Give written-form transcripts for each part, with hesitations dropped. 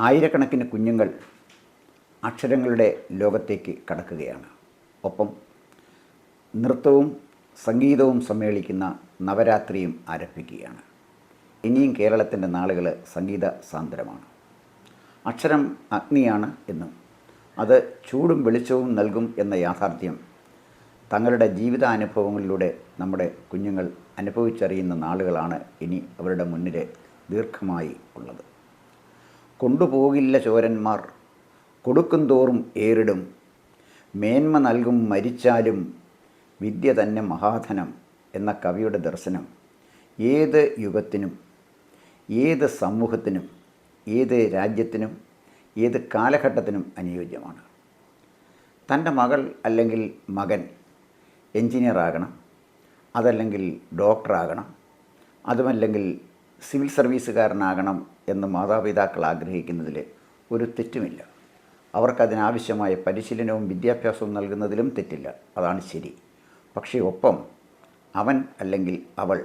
ആയിരക്കണക്കിന് കുഞ്ഞുങ്ങൾ അക്ഷരങ്ങളുടെ ലോകത്തേക്ക് കടക്കുകയാണ്. ഒപ്പം നൃത്തവും സംഗീതവും സമ്മേളിക്കുന്ന നവരാത്രിയും ആരംഭിക്കുകയാണ്. ഇനിയും കേരളത്തിൻ്റെ നാളുകൾ സംഗീത സാന്ദ്രമാണ്. അക്ഷരം അഗ്നിയാണ് എന്നും അത് ചൂടും വെളിച്ചവും നൽകും എന്ന യാഥാർത്ഥ്യം തങ്ങളുടെ ജീവിതാനുഭവങ്ങളിലൂടെ നമ്മുടെ കുഞ്ഞുങ്ങൾ അനുഭവിച്ചറിയുന്ന നാളുകളാണ് ഇനി അവരുടെ മുന്നിൽ ദീർഘമായി ഉള്ളത്. കൊണ്ടുപോകില്ല ചോരന്മാർ, കൊടുക്കും തോറും ഏറിടും, മേന്മ നൽകും മരിച്ചാലും വിദ്യ തന്നെ മഹാധനം എന്ന കവിയുടെ ദർശനം ഏത് യുഗത്തിനും ഏത് സമൂഹത്തിനും ഏത് രാജ്യത്തിനും ഏത് കാലഘട്ടത്തിനും അനുയോജ്യമാണ്. തൻ്റെ മകൾ അല്ലെങ്കിൽ മകൻ എൻജിനീയറാകണം, അതല്ലെങ്കിൽ ഡോക്ടറാകണം, അതുമല്ലെങ്കിൽ സിവിൽ സർവീസുകാരനാകണം എന്ന് മാതാപിതാക്കൾ ആഗ്രഹിക്കുന്നതിൽ ഒരു തെറ്റുമില്ല. അവർക്കതിനാവശ്യമായ പരിശീലനവും വിദ്യാഭ്യാസവും നൽകുന്നതിലും തെറ്റില്ല. അതാണ് ശരി. പക്ഷേ ഒപ്പം അവൻ അല്ലെങ്കിൽ അവൾ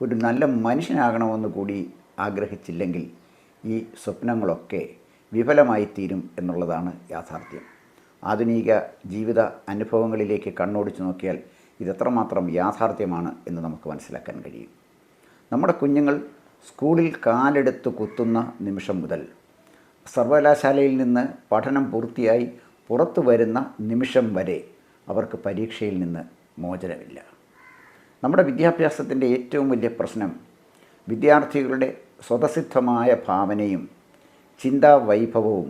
ഒരു നല്ല മനുഷ്യനാകണമെന്ന് കൂടി ആഗ്രഹിച്ചില്ലെങ്കിൽ ഈ സ്വപ്നങ്ങളൊക്കെ വിഫലമായി തീരും എന്നുള്ളതാണ് യാഥാർത്ഥ്യം. ആധുനിക ജീവിത അനുഭവങ്ങളിലേക്ക് കണ്ണോടിച്ച് നോക്കിയാൽ ഇതെത്രമാത്രം യാഥാർത്ഥ്യമാണ് എന്ന് നമുക്ക് മനസ്സിലാക്കാൻ കഴിയും. നമ്മുടെ കുഞ്ഞുങ്ങൾ സ്കൂളിൽ കാലെടുത്ത് കുത്തുന്ന നിമിഷം മുതൽ സർവകലാശാലയിൽ നിന്ന് പഠനം പൂർത്തിയായി പുറത്തു വരുന്ന നിമിഷം വരെ അവർക്ക് പരീക്ഷയിൽ നിന്ന് മോചനമില്ല. നമ്മുടെ വിദ്യാഭ്യാസത്തിൻ്റെ ഏറ്റവും വലിയ പ്രശ്നം വിദ്യാർത്ഥികളുടെ സ്വതസിദ്ധമായ ഭാവനയും ചിന്താവൈഭവവും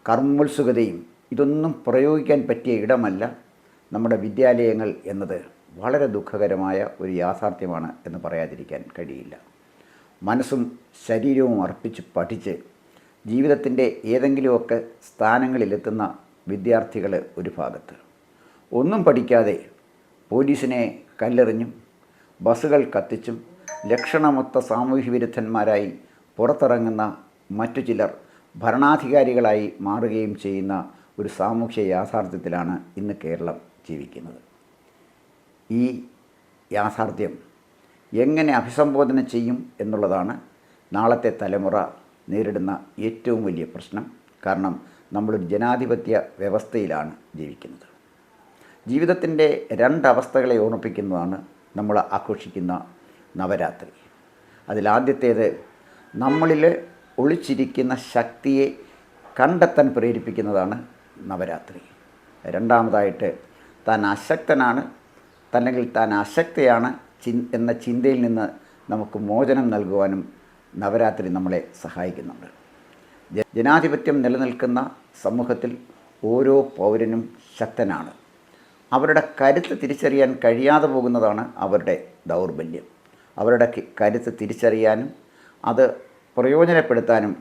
കർമ്മോത്സുകതയും ഇതൊന്നും പ്രയോഗിക്കാൻ പറ്റിയ ഇടമല്ല നമ്മുടെ വിദ്യാലയങ്ങൾ എന്നത് വളരെ ദുഃഖകരമായ ഒരു യാഥാർത്ഥ്യമാണ് എന്ന് പറയാതിരിക്കാൻ കഴിയില്ല. മനസ്സും ശരീരവും അർപ്പിച്ച് പഠിച്ച് ജീവിതത്തിൻ്റെ ഏതെങ്കിലുമൊക്കെ സ്ഥാനങ്ങളിലെത്തുന്ന വിദ്യാർത്ഥികൾ ഒരു ഭാഗത്ത്, ഒന്നും പഠിക്കാതെ പോലീസിനെ കല്ലെറിഞ്ഞും ബസ്സുകൾ കത്തിച്ചും ലക്ഷണമൊത്ത സാമൂഹ്യ വിരുദ്ധന്മാരായി പുറത്തിറങ്ങുന്ന മറ്റു ചിലർ ഭരണാധികാരികളായി മാറുകയും ചെയ്യുന്ന ഒരു സാമൂഹ്യ യാഥാർത്ഥ്യത്തിലാണ് ഇന്ന് കേരളം ജീവിക്കുന്നത്. ഈ യാഥാർത്ഥ്യം എങ്ങനെ അഭിസംബോധന ചെയ്യും എന്നുള്ളതാണ് നാളത്തെ തലമുറ നേരിടുന്ന ഏറ്റവും വലിയ പ്രശ്നം. കാരണം നമ്മളൊരു ജനാധിപത്യ വ്യവസ്ഥയിലാണ് ജീവിക്കുന്നത്. ജീവിതത്തിൻ്റെ രണ്ടവസ്ഥകളെ ഓർമ്മിപ്പിക്കുന്നതാണ് നമ്മൾ ആഘോഷിക്കുന്ന നവരാത്രി. അതിലാദ്യത്തേത് നമ്മളിൽ ഒളിച്ചിരിക്കുന്ന ശക്തിയെ കണ്ടെത്താൻ പ്രേരിപ്പിക്കുന്നതാണ് നവരാത്രി. രണ്ടാമതായിട്ട് താൻ അശക്തനാണ്, അല്ലെങ്കിൽ താൻ അശക്തയാണ് എന്ന ചിന്തയിൽ നിന്ന് നമുക്ക് മോചനം നൽകുവാനും നവരാത്രി നമ്മളെ സഹായിക്കുന്നുണ്ട്. ജനാധിപത്യം നിലനിൽക്കുന്ന സമൂഹത്തിൽ ഓരോ പൗരനും ശക്തനാണ്. അവരുടെ കരുത്ത് തിരിച്ചറിയാൻ കഴിയാതെ പോകുന്നതാണ് അവരുടെ ദൗർബല്യം. അവരുടെ കരുത്ത് തിരിച്ചറിയാനും അത് പ്രയോജനപ്പെടുത്താനും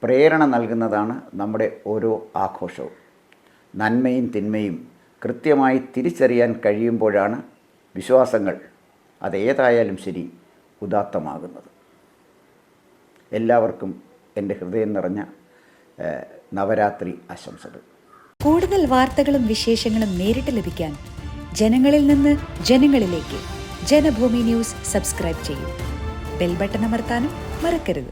പ്രേരണ നൽകുന്നതാണ് നമ്മുടെ ഓരോ ആഘോഷവും. നന്മയും തിന്മയും കൃത്യമായി തിരിച്ചറിയാൻ കഴിയുമ്പോഴാണ് വിശ്വാസങ്ങൾ അതേതായാലും ശരി ഉദാത്തമാകുന്നത്. എല്ലാവർക്കും എൻ്റെ ഹൃദയം നിറഞ്ഞ നവരാത്രി ആശംസകൾ. കൂടുതൽ വാർത്തകളും വിശേഷങ്ങളും നേരിട്ട് ലഭിക്കാൻ ജനങ്ങളിൽ നിന്ന് ജനങ്ങളിലേക്ക് ജനഭൂമി ന്യൂസ് സബ്സ്ക്രൈബ് ചെയ്യൂ. ബെൽ ബട്ടൺ അമർത്താനും മറക്കരുത്.